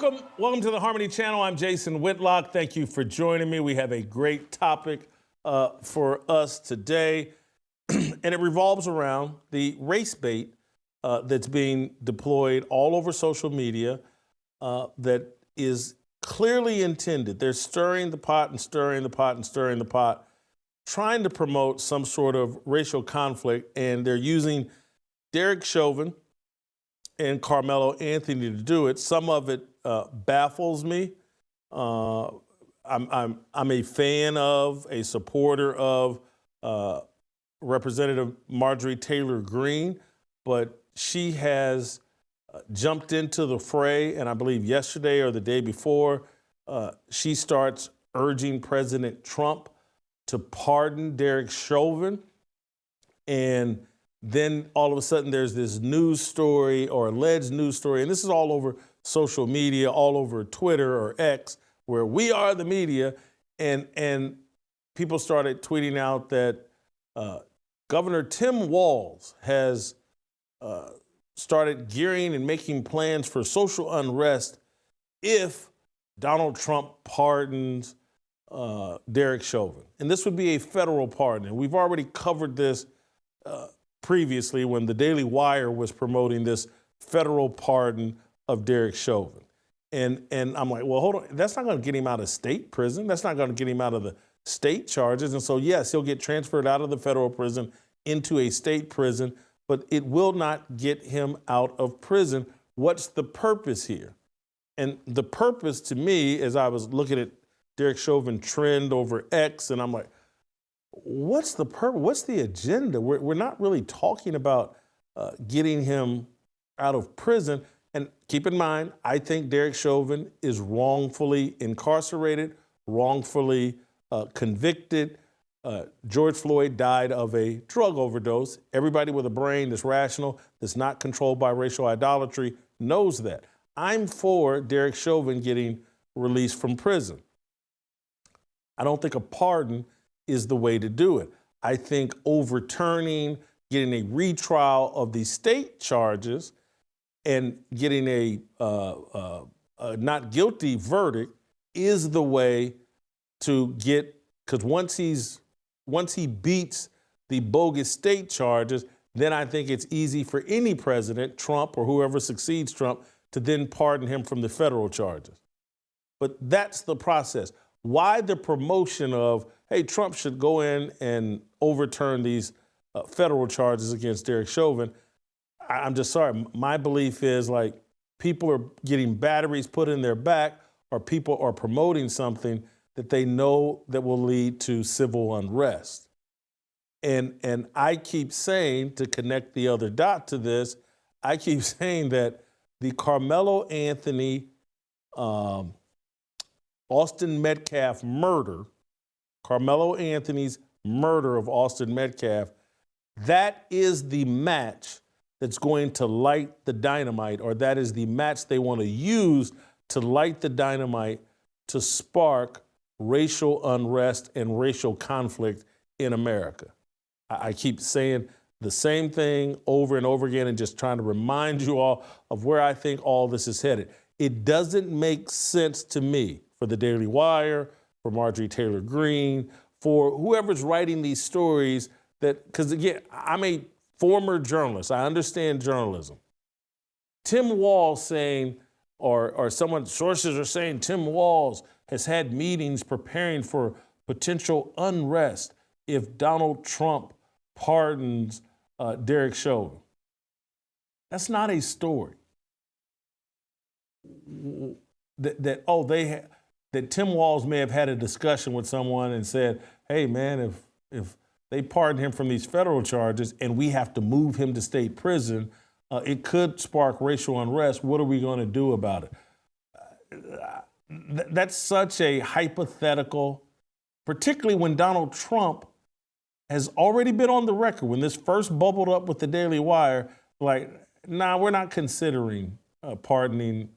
Welcome to the Harmony Channel. I'm Jason Whitlock. Thank you for joining me. We have a great topic for us today, and it revolves around the race bait that's being deployed all over social media that is clearly intended. They're stirring the pot and stirring the pot and stirring the pot, trying to promote some sort of racial conflict, and they're using Derek Chauvin and Karmelo Anthony to do it. Some of it baffles me. I'm a fan of, a supporter of Representative Marjorie Taylor Greene, but she has jumped into the fray, and I believe yesterday or the day before, she starts urging President Trump to pardon Derek Chauvin, and then all of a sudden there's this news story or alleged news story, and this is all over social media, all over Twitter or X, where we are the media, and people started tweeting out that Governor Tim Walz has started gearing and making plans for social unrest if Donald Trump pardons Derek Chauvin. And this would be a federal pardon. And we've already covered this previously when the Daily Wire was promoting this federal pardon of Derek Chauvin. And I'm like, well, hold on. That's not going to get him out of state prison. That's not going to get him out of the state charges. And so, yes, he'll get transferred out of the federal prison into a state prison, but it will not get him out of prison. What's the purpose here? And the purpose to me, as I was looking at Derek Chauvin trend over X, and I'm like, what's the purpose? What's the agenda? We're not really talking about getting him out of prison. And keep in mind, I think Derek Chauvin is wrongfully incarcerated, wrongfully convicted. George Floyd died of a drug overdose. Everybody with a brain that's rational, that's not controlled by racial idolatry, knows that. I'm for Derek Chauvin getting released from prison. I don't think a pardon is the way to do it. I think overturning, getting a retrial of the state charges and getting a not guilty verdict is the way to get, because once he beats the bogus state charges, then I think it's easy for any president, Trump or whoever succeeds Trump, to then pardon him from the federal charges. But that's the process. Why the promotion of, hey, Trump should go in and overturn these federal charges against Derek Chauvin? I'm just sorry. My belief is, like, people are getting batteries put in their back, or people are promoting something that they know that will lead to civil unrest. And I keep saying, to connect the other dot to this, I keep saying that the Karmelo Anthony, Austin Metcalf murder, Karmelo Anthony's murder of Austin Metcalf, that is the match that's going to light the dynamite, or that is the match they want to use to light the dynamite to spark racial unrest and racial conflict in America. I keep saying the same thing over and over again and just trying to remind you all of where I think all this is headed. It doesn't make sense to me, for the Daily Wire, for Marjorie Taylor Greene, for whoever's writing these stories, that, because again, I'm a former journalist. I understand journalism. Tim Walz saying, or someone, sources are saying Tim Walz has had meetings preparing for potential unrest if Donald Trump pardons Derek Chauvin. That's not a story. That Tim Walz may have had a discussion with someone and said, hey, man, if they pardon him from these federal charges and we have to move him to state prison, it could spark racial unrest. What are we going to do about it? That's such a hypothetical, particularly when Donald Trump has already been on the record, when this first bubbled up with the Daily Wire, like, nah, we're not considering pardoning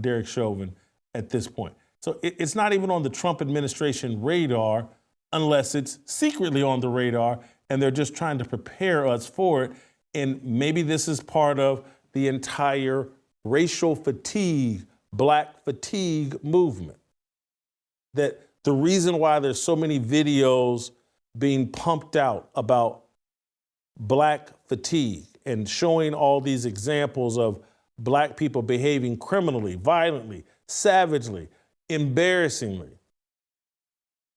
Derek Chauvin at this point. So it's not even on the Trump administration radar, unless it's secretly on the radar and they're just trying to prepare us for it. And maybe this is part of the entire racial fatigue black fatigue movement. That the reason why there's so many videos being pumped out about black fatigue and showing all these examples of black people behaving criminally, violently, savagely, embarrassingly.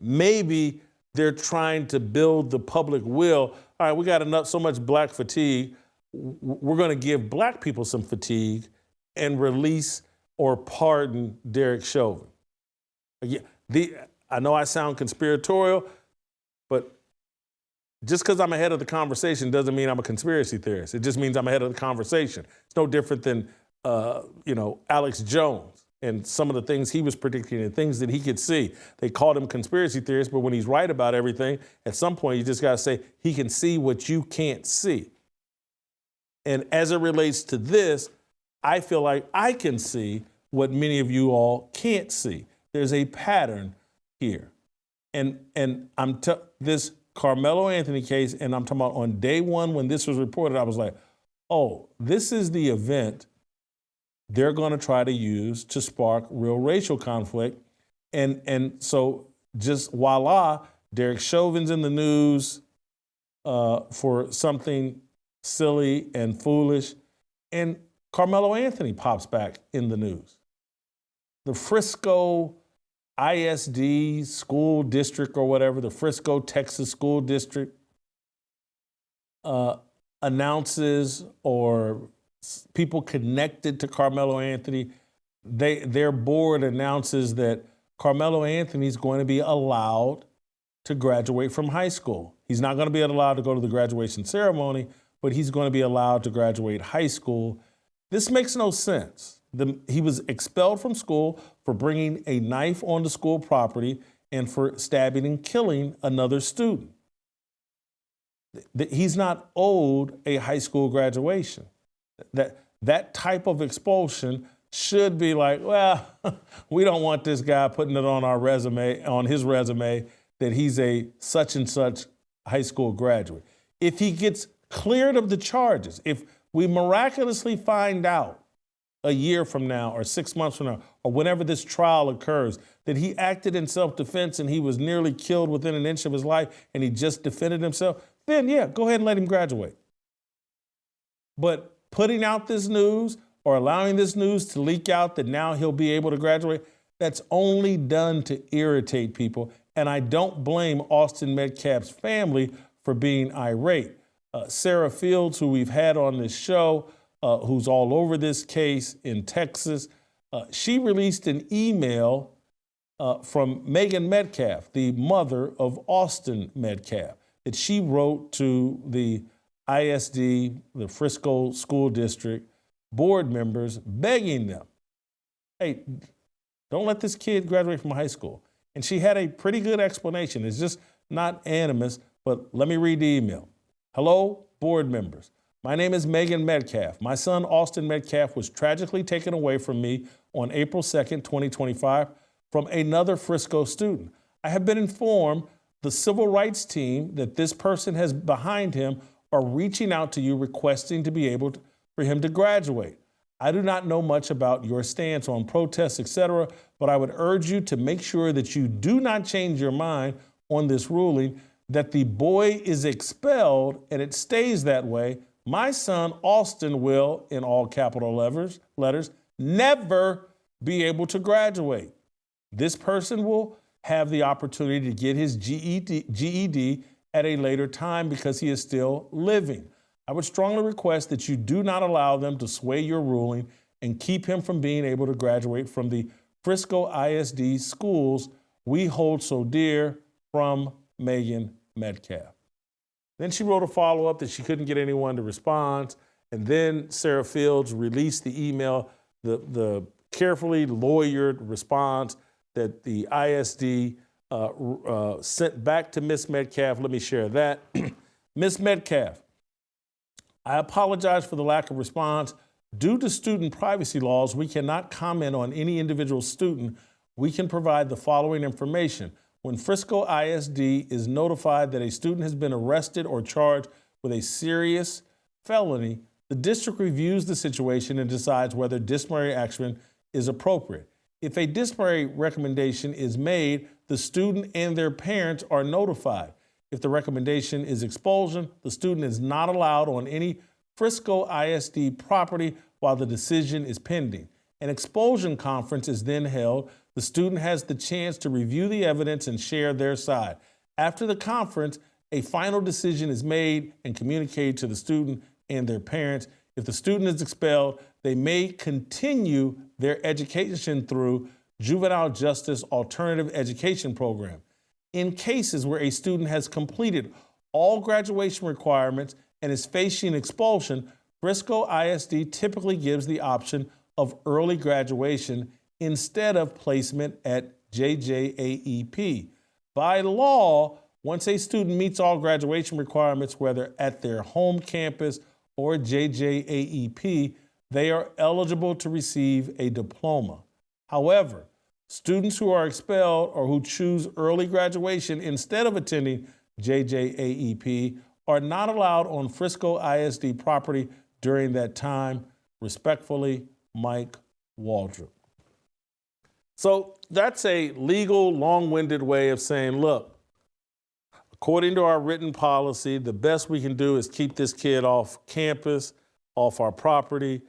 Maybe they're trying to build the public will. All right, we got enough, so much black fatigue. We're going to give black people some fatigue and release or pardon Derek Chauvin. I know I sound conspiratorial, but just because I'm ahead of the conversation doesn't mean I'm a conspiracy theorist. It just means I'm ahead of the conversation. It's no different than, Alex Jones and some of the things he was predicting and things that he could see. They called him conspiracy theorist, but when he's right about everything, at some point you just got to say he can see what you can't see. And as it relates to this, I feel like I can see what many of you all can't see. There's a pattern here. And this Karmelo Anthony case, and I'm talking about on day one when this was reported, I was like, oh, this is the event they're going to try to use to spark real racial conflict. And so just voila, Derek Chauvin's in the news for something silly and foolish, and Karmelo Anthony pops back in the news. The Frisco ISD school district or whatever, the Frisco, Texas school district announces, or people connected to Karmelo Anthony, their board announces that Karmelo Anthony is going to be allowed to graduate from high school. He's not going to be allowed to go to the graduation ceremony, but he's going to be allowed to graduate high school. This makes no sense. He was expelled from school for bringing a knife onto school property and for stabbing and killing another student. He's not owed a high school graduation. That type of expulsion should be like, well, we don't want this guy putting it on our resume, on his resume, that he's a such and such high school graduate. If he gets cleared of the charges, if we miraculously find out a year from now or 6 months from now, or whenever this trial occurs, that he acted in self-defense and he was nearly killed within an inch of his life and he just defended himself, then yeah, go ahead and let him graduate. But putting out this news or allowing this news to leak out that now he'll be able to graduate, that's only done to irritate people. And I don't blame Austin Metcalf's family for being irate. Sarah Fields, who we've had on this show, who's all over this case in Texas, she released an email from Megan Metcalf, the mother of Austin Metcalf, that she wrote to the ISD, the Frisco School District board members, begging them, hey, don't let this kid graduate from high school. And she had a pretty good explanation. It's just not animus, but let me read the email. Hello, board members. My name is Megan Metcalf. My son, Austin Metcalf, was tragically taken away from me on April 2nd, 2025, from another Frisco student. I have been informed the civil rights team that this person has behind him are reaching out to you requesting to be able for him to graduate. I do not know much about your stance on protests, etc., but I would urge you to make sure that you do not change your mind on this ruling, that the boy is expelled and it stays that way. My son, Austin, will, in all capital letters, never be able to graduate. This person will have the opportunity to get his GED at a later time because he is still living. I would strongly request that you do not allow them to sway your ruling and keep him from being able to graduate from the Frisco ISD schools we hold so dear, from Megan Metcalf. Then she wrote a follow-up that she couldn't get anyone to respond. And then Sarah Fields released the email, the carefully lawyered response that the ISD sent back to Ms. Metcalf. Let me share that. Ms. Metcalf, I apologize for the lack of response. Due to student privacy laws, we cannot comment on any individual student. We can provide the following information. When Frisco ISD is notified that a student has been arrested or charged with a serious felony, the district reviews the situation and decides whether disciplinary action is appropriate. If a disciplinary recommendation is made, the student and their parents are notified. If the recommendation is expulsion, the student is not allowed on any Frisco ISD property while the decision is pending. An expulsion conference is then held. The student has the chance to review the evidence and share their side. After the conference, a final decision is made and communicated to the student and their parents. If the student is expelled, they may continue their education through Juvenile Justice Alternative Education Program. In cases where a student has completed all graduation requirements and is facing expulsion, Frisco ISD typically gives the option of early graduation instead of placement at JJAEP. By law, once a student meets all graduation requirements, whether at their home campus or JJAEP, they are eligible to receive a diploma. However, students who are expelled or who choose early graduation instead of attending JJAEP are not allowed on Frisco ISD property during that time. Respectfully, Mike Waldrop. So that's a legal, long-winded way of saying, look, according to our written policy, the best we can do is keep this kid off campus, off our property.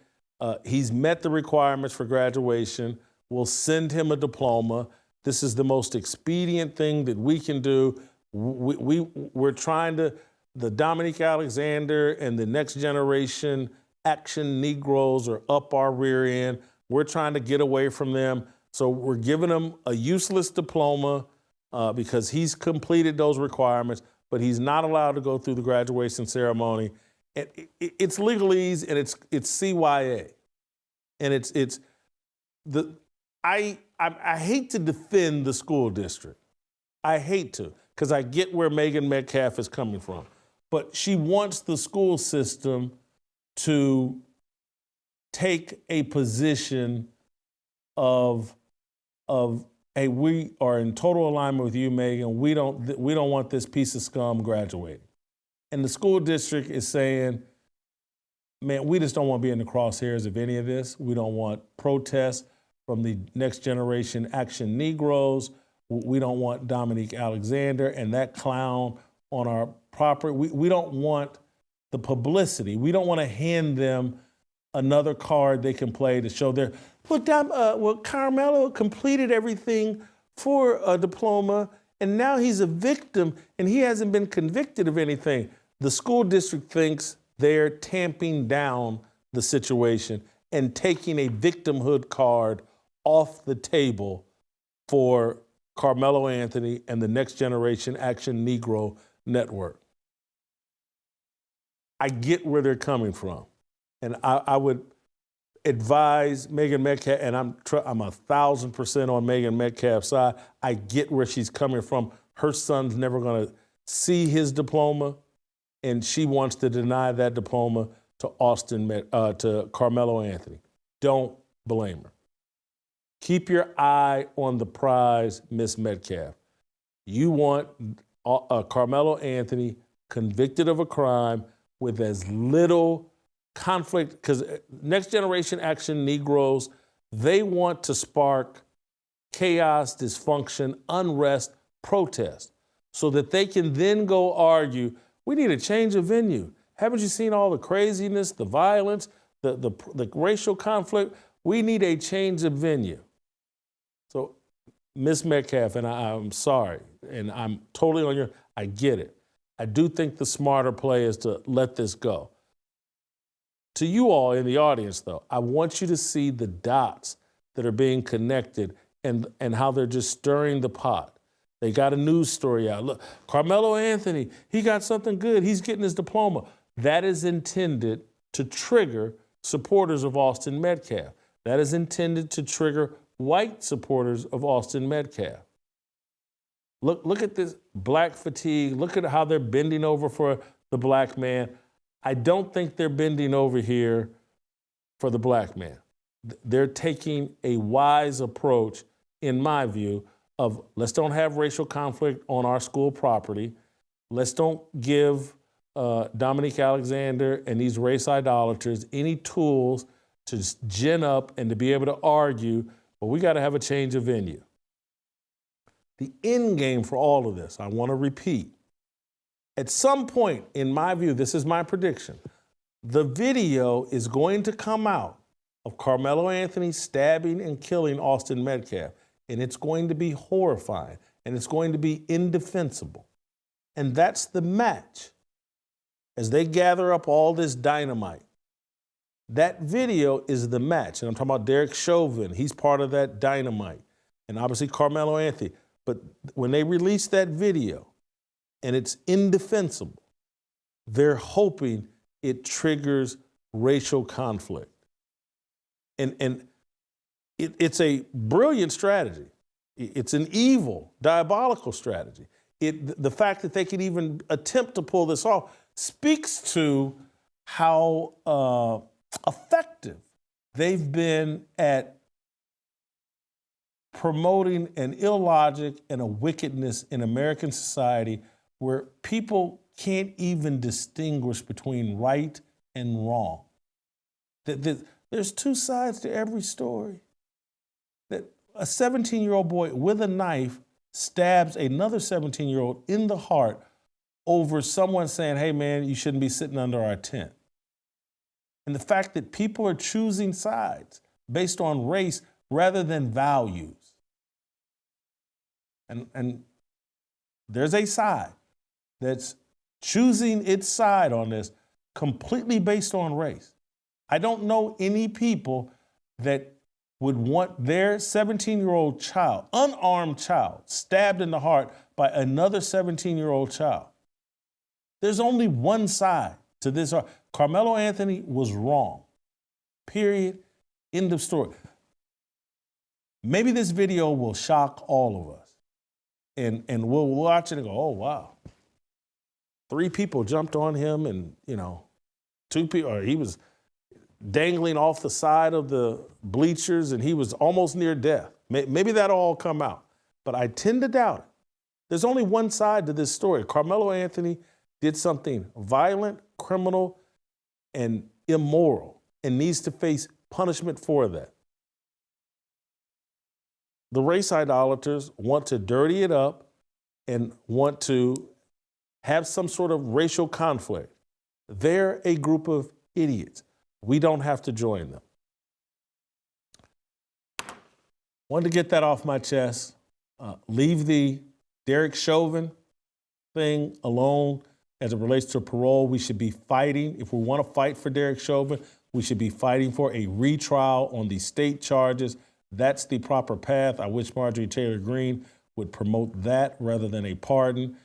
He's met the requirements for graduation. We'll send him a diploma. This is the most expedient thing that we can do. We're trying to, the Dominique Alexander and the next generation action Negroes are up our rear end. We're trying to get away from them. So we're giving him a useless diploma because he's completed those requirements, but he's not allowed to go through the graduation ceremony. And it's legalese and it's CYA. And I hate to defend the school district. I hate to, because I get where Megan Metcalf is coming from. But she wants the school system to take a position of hey, we are in total alignment with you, Megan. We don't want this piece of scum graduating. And the school district is saying, man, we just don't want to be in the crosshairs of any of this. We don't want protests from the next generation action Negroes. We don't want Dominique Alexander and that clown on our property. We don't want the publicity. We don't want to hand them another card they can play to show their, well, Karmelo completed everything for a diploma, and now he's a victim, and he hasn't been convicted of anything. The school district thinks they're tamping down the situation and taking a victimhood card off the table for Karmelo Anthony and the Next Generation Action Negro Network. I get where they're coming from. And I would advise Megan Metcalf, and I'm 1,000% on Megan Metcalf's side. I get where she's coming from. Her son's never going to see his diploma, and she wants to deny that diploma to Karmelo Anthony. Don't blame her. Keep your eye on the prize, Miss Metcalf. You want Karmelo Anthony convicted of a crime with as little conflict, because Next Generation Action Negroes, they want to spark chaos, dysfunction, unrest, protest, so that they can then go argue, we need a change of venue. Haven't you seen all the craziness, the violence, the racial conflict? We need a change of venue. So, Ms. Metcalf, and I'm sorry, and I'm totally on your, I get it. I do think the smarter play is to let this go. To you all in the audience, though, I want you to see the dots that are being connected and how they're just stirring the pot. They got a news story out. Look, Karmelo Anthony, he got something good. He's getting his diploma. That is intended to trigger supporters of Austin Metcalf. That is intended to trigger white supporters of Austin Metcalf. Look at this black fatigue. Look at how they're bending over for the black man. I don't think they're bending over here for the black man. They're taking a wise approach, in my view, of let's don't have racial conflict on our school property. Let's don't give Dominique Alexander and these race idolaters any tools to gin up and to be able to argue, but we got to have a change of venue. The end game for all of this, I want to repeat, at some point, in my view, this is my prediction, the video is going to come out of Karmelo Anthony stabbing and killing Austin Metcalf, and it's going to be horrifying, and it's going to be indefensible. And that's the match. As they gather up all this dynamite, that video is the match. And I'm talking about Derek Chauvin. He's part of that dynamite. And obviously Karmelo Anthony. But when they release that video and it's indefensible, they're hoping it triggers racial conflict. And it's a brilliant strategy. It's an evil, diabolical strategy. The fact that they could even attempt to pull this off speaks to how effective they've been at promoting an illogic and a wickedness in American society where people can't even distinguish between right and wrong. There's two sides to every story. That a 17-year-old boy with a knife stabs another 17-year-old in the heart over someone saying, hey man, you shouldn't be sitting under our tent. And the fact that people are choosing sides based on race rather than values. And there's a side that's choosing its side on this completely based on race. I don't know any people that would want their 17-year-old child, unarmed child, stabbed in the heart by another 17-year-old child. There's only one side to this. Karmelo Anthony was wrong. Period. End of story. Maybe this video will shock all of us. And we'll watch it and go, oh, wow. 3 people jumped on him and, 2 people, or he was dangling off the side of the bleachers and he was almost near death. Maybe that'll all come out. But I tend to doubt it. There's only one side to this story. Karmelo Anthony did something violent, criminal, and immoral and needs to face punishment for that. The race idolaters want to dirty it up and want to have some sort of racial conflict. They're a group of idiots. We don't have to join them. Wanted to get that off my chest. Leave the Derek Chauvin thing alone as it relates to parole. We should be fighting. If we want to fight for Derek Chauvin, we should be fighting for a retrial on the state charges. That's the proper path. I wish Marjorie Taylor Greene would promote that rather than a pardon.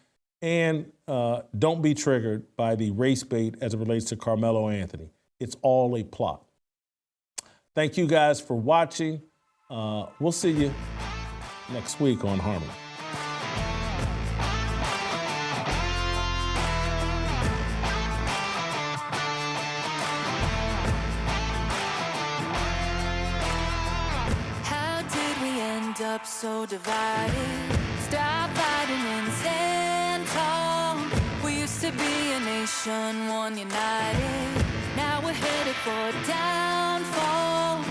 And don't be triggered by the race bait as it relates to Karmelo Anthony. It's all a plot. Thank you guys for watching. We'll see you next week on Harmony. Up so divided, stop fighting and stand tall. We used to be a nation, one united. Now we're headed for downfall.